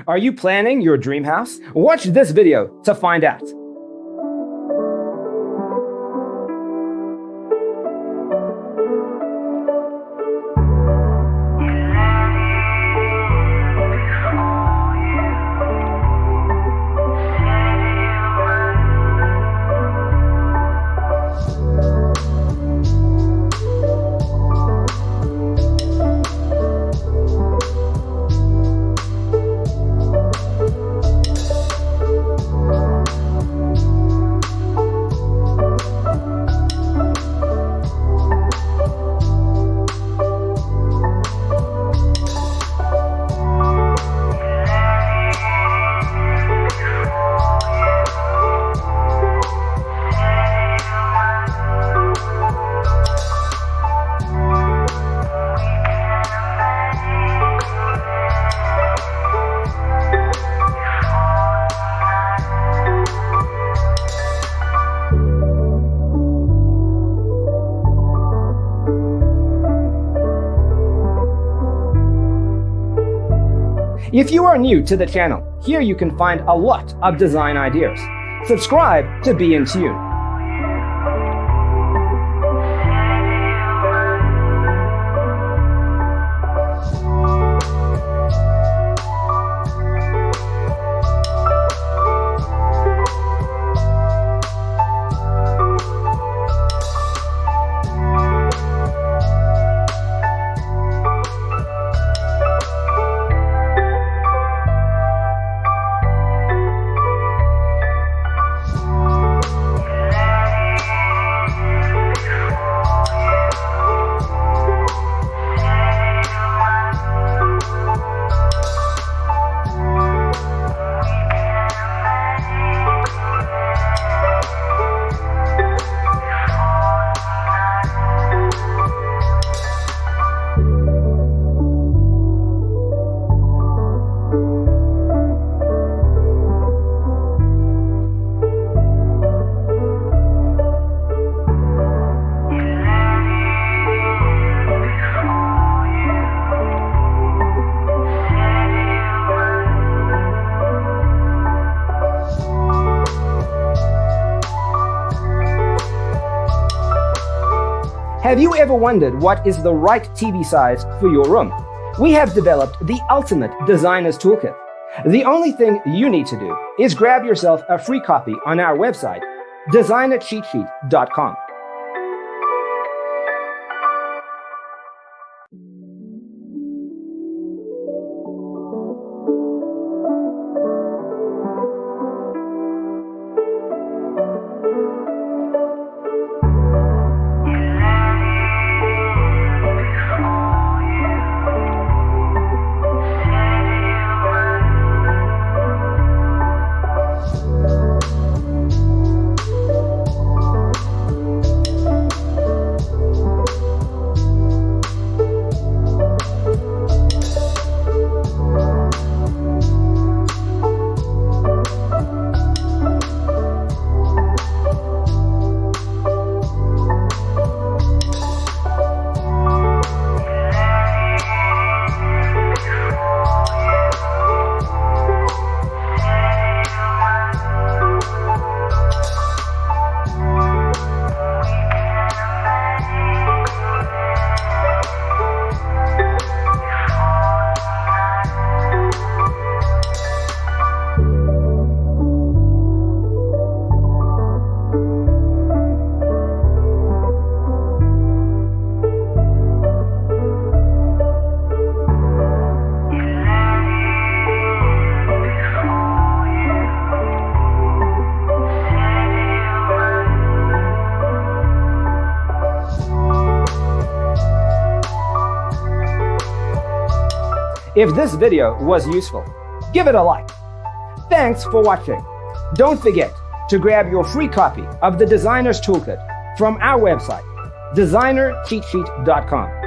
Are you planning your dream house? Watch this video to find out. If you are new to the channel, here you can find a lot of design ideas. Subscribe to be in tune. Have you ever wondered what is the right TV size for your room? We have developed the ultimate designer's toolkit. The only thing you need to do is grab yourself a free copy on our website, designercheatsheet.com. If this video was useful, give it a like. Thanks for watching. Don't forget to grab your free copy of the Designer's Toolkit from our website, designercheatsheet.com.